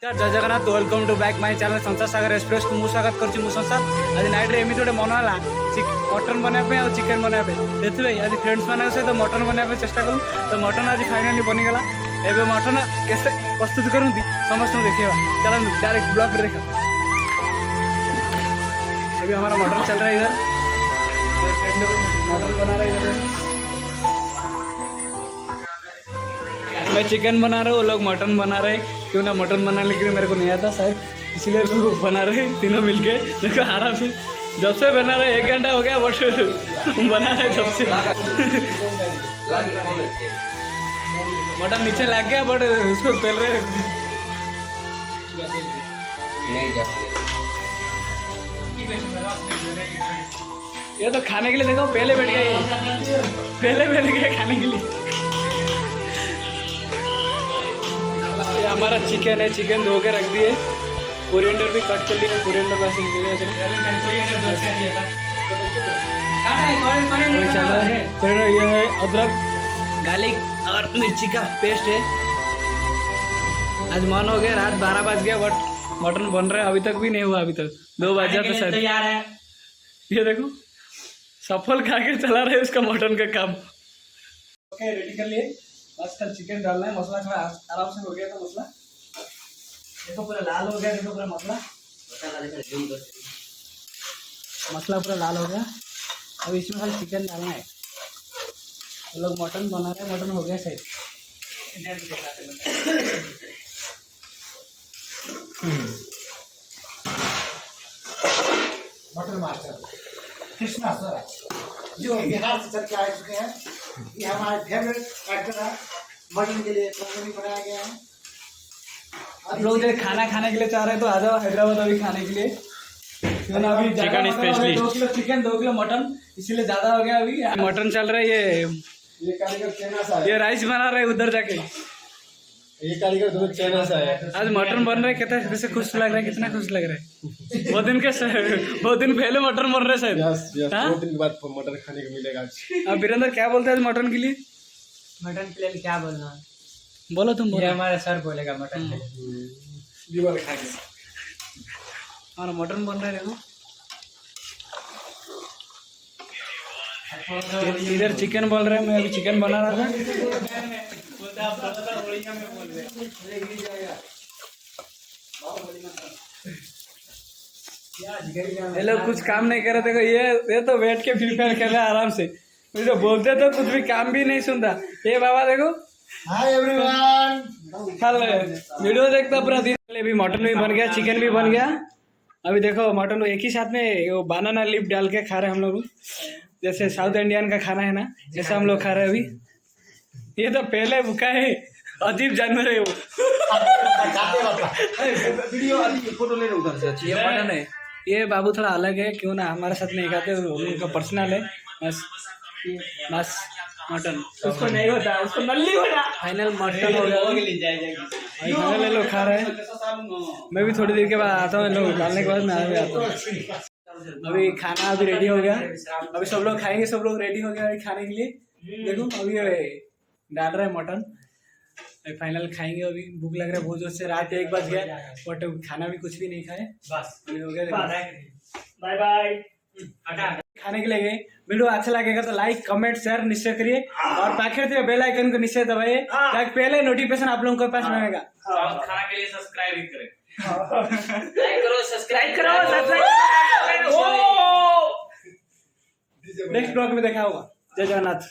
जय Jagannath welcome to back my channel Sansar Sagar express को मु स्वागत करछि मु संसार आज नाइट रे एमिति गोटे मन होला मटन बनाबे और चिकन बनाबे देखिबे आज फ्रेंड्स मानक सहित मटन बनाबे चेष्टा करूँ तो मटन आज फाइनली बनीगला एबे मटन कैसे प्रस्तुत करती समस्त देखिए चलो डायरेक्ट ब्लॉग देखा अभी हमारा मटन चल रहा है इधर मटन बना रहे इधर मैं चिकन बना रहा हूँ, वो लोग मटन बना रहे क्यों ना मटन बनाने के लिए मेरे को नहीं आता शायद इसलिए लोग बना रहे तीनों मिलके देखो आराम से जब से बना रहे 1 घंटा हो गया बट बना रहे जब से मटन नीचे लग गया बट उसको पेल रहे ये तो खाने के लिए देखो पहले बैठ गए खाने के लिए हमारा चिकन है चिकन धो के रख दिए कोरिएंडर भी कट कर लिया कोरिएंडर वैसे ये है अदरक गार्लिक और मिर्ची का पेस्ट है आज मन हो गया रात 12 बज गया बट मटन बन रहा है अभी तक भी नहीं हुआ अभी तक 2 बजा तो शायद तैयार है ये देखो सफल खा के चला रहे उसका मटन का काम ओके रेडी कर लिए बस कल चिकन डालना है मसाला थोड़ा आराम से हो गया था मसाला देखो पूरा लाल हो गया देखो पूरा मसाला पूरा लाल हो गया अब इसमें खाली चिकन डालना है तो लोग मटन बना रहे हैं मटन हो गया सही मटन मास्टर कृष्णा सर जो बिहार से चल के आ चुके हैं ये हमारे फेवरेट एक्टर है मटन के लिए कंपनी बनाया गया है आप लोग जो खाना खाने के लिए चाह रहे हैं तो आ जाओ हैदराबाद अभी खाने के लिए क्यों ना अभी chicken specialist 2 kilo chicken 2 kilo mutton इसीलिए ज़्यादा हो गया अभी मटन चल रहा है ये कारीगर चाइना से आया ये राइस बना रहे उधर जाके ये कारीगर दोनों चाइना से आया आज मटन बन रहा है कितना कैसे खुश लग रहा है कितना खुश लग रहा है बहुत दिन पहले मटन बन रहा है शायद 2 दिन के बाद मटन खाने को मिलेगा अब वीरेंद्र क्या बोलते हैं मटन के लिए मटन के लिए क्या बोलना बोलो तुम बोलो हमारे सर बोलेगा मटन के लिए दीवार खाएंगे हमारा मटन बन रहा है देखो इधर चिकन बोल रहे हैं मैं अभी चिकन बना रहा था ये लोग कुछ काम नहीं कर रहे देखो ये तो बैठ के फ्री फायर खेल रहा है आराम से तो बोलते तो कुछ भी काम भी नहीं सुनता ये बाबा देखो हाय एवरीवन कल वीडियो देखता पूरा दिन अभी मटन भी बन गया चिकन भी बन गया अभी देखो मटन एक ही साथ में वो बनाना लीफ डाल के खा रहे हैं हम लोग जैसे साउथ इंडियन का खाना है ना जैसे हम लोग खा रहे हैं अभी ये तो पहले भूखा है अजीब जानवर है वो वीडियो फोटो ले उधर से ये मटन है ये बाबू थोड़ा अलग है क्यों ना हमारे साथ नहीं खाते उनका पर्सनल है बस मटन उसको नहीं होता उसको नल्ली होता फाइनल मटन हो गया फाइनल ये लोग खा रहे हैं मैं भी थोड़ी देर के बाद आता हूँ लोग डालने के बाद मैं भी आता हूँ अभी खाना अभी रेडी हो गया अभी सब लोग खाएंगे सब लोग रेडी हो गया अभी खाने के लिए देखो अभी डाल रहे हैं मटन फाइनल खाएंगे अभी भूख लग रहा है बहुत जोर से रात 1 बज गया बट खाना भी कुछ भी नहीं खाए बस हो गया बाय बाय खाने के लिए गए वीडियो अच्छा लगेगा तो लाइक कमेंट शेयर निश्चय करिए और पाखे से बेल आइकन को निश्चय दबाइए ताकि पहले नोटिफिकेशन आप लोगों के पास मिलेगा खाना के लिए सब्सक्राइब भी करें सब्सक्राइब करो नेक्स्ट ब्लॉग में देखा होगा जय जगन्नाथ।